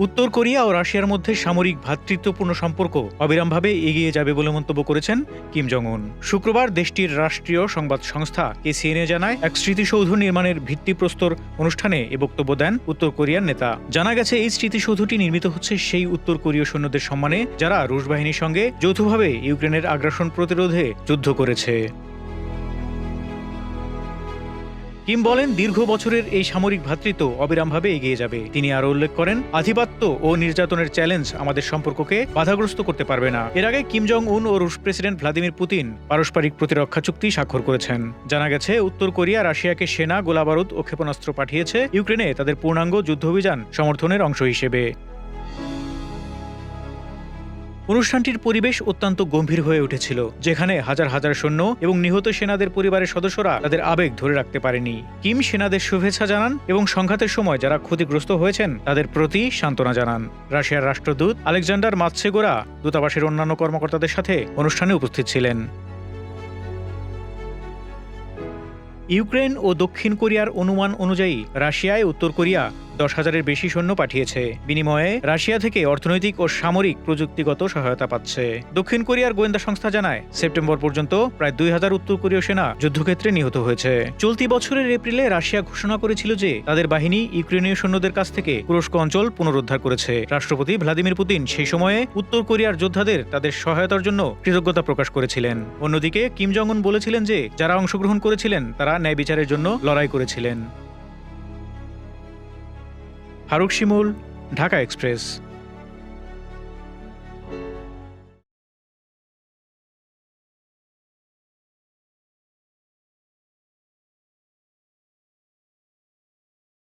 উত্তর কোরিয়া ও রাশিয়ার মধ্যে সামরিক ভ্রাতৃত্বপূর্ণ সম্পর্ক অবিরামভাবে এগিয়ে যাবে বলে মন্তব্য করেছেন কিম জং উন। শুক্রবার দেশটির রাষ্ট্রীয় সংবাদ সংস্থা KCNA জানায়, এক স্মৃতিসৌধ নির্মাণের ভিত্তিপ্রস্তর অনুষ্ঠানে এ বক্তব্য দেন উত্তর কোরিয়ার নেতা। জানা গেছে, এই স্মৃতিসৌধটি নির্মিত হচ্ছে সেই উত্তর কোরীয় সৈন্যদের সম্মানে যারা রুশ বাহিনীর সঙ্গে যৌথভাবে ইউক্রেনের আগ্রাসন প্রতিরোধে যুদ্ধ করেছে। কিম বলেন, দীর্ঘ বছরের এই সামরিক ভ্রাতৃত্ব অবিরামভাবে এগিয়ে যাবে। তিনি আরও উল্লেখ করেন, আধিপত্য ও নির্যাতনের চ্যালেঞ্জ আমাদের সম্পর্ককে বাধাগ্রস্ত করতে পারবে না। এর আগে কিম জং উন ও রুশ প্রেসিডেন্ট ভ্লাদিমির পুতিন পারস্পরিক প্রতিরক্ষা চুক্তি স্বাক্ষর করেছেন। জানা গেছে, উত্তর কোরিয়া রাশিয়াকে সেনা, গোলাবারুদ ও ক্ষেপণাস্ত্র পাঠিয়েছে ইউক্রেনে তাদের পূর্ণাঙ্গ যুদ্ধাভিযান সমর্থনের অংশ হিসেবে। অনুষ্ঠানটির পরিবেশ অত্যন্ত গম্ভীর হয়ে উঠেছিল, যেখানে হাজার হাজার সৈন্য এবং নিহত সেনাদের পরিবারের সদস্যরা তাদের আবেগ ধরে রাখতে পারেনি। কিম সেনাদের শুভেচ্ছা জানান এবং সংঘাতের সময় যারা ক্ষতিগ্রস্ত হয়েছেন তাদের প্রতি সান্ত্বনা জানান। রাশিয়ার রাষ্ট্রদূত আলেকজান্ডার মাতসেগোরা দূতাবাসের অন্যান্য কর্মকর্তাদের সাথে অনুষ্ঠানে উপস্থিত ছিলেন। ইউক্রেন ও দক্ষিণ কোরিয়ার অনুমান অনুযায়ী রাশিয়ায় উত্তর কোরিয়া 10,000-এর বেশি সৈন্য পাঠিয়েছে। বিনিময়ে রাশিয়া থেকে অর্থনৈতিক ও সামরিক প্রযুক্তিগত সহায়তা পাচ্ছে। দক্ষিণ কোরিয়ার গোয়েন্দা সংস্থা জানায়, সেপ্টেম্বর পর্যন্ত প্রায় 2,000 উত্তর কোরীয় সেনা যুদ্ধক্ষেত্রে নিহত হয়েছে। চলতি বছরের এপ্রিলে রাশিয়া ঘোষণা করেছিল যে তাদের বাহিনী ইউক্রেনীয় সৈন্যদের কাছ থেকে তুরস্ক অঞ্চল পুনরুদ্ধার করেছে। রাষ্ট্রপতি ভ্লাদিমির পুতিন সেই সময়ে উত্তর কোরিয়ার যোদ্ধাদের তাদের সহায়তার জন্য কৃতজ্ঞতা প্রকাশ করেছিলেন। অন্যদিকে কিম জং উন বলেছিলেন যে যারা অংশগ্রহণ করেছিলেন তারা ন্যায় বিচারের জন্য লড়াই করেছিলেন। ফারুক শিমুল, ঢাকা এক্সপ্রেস।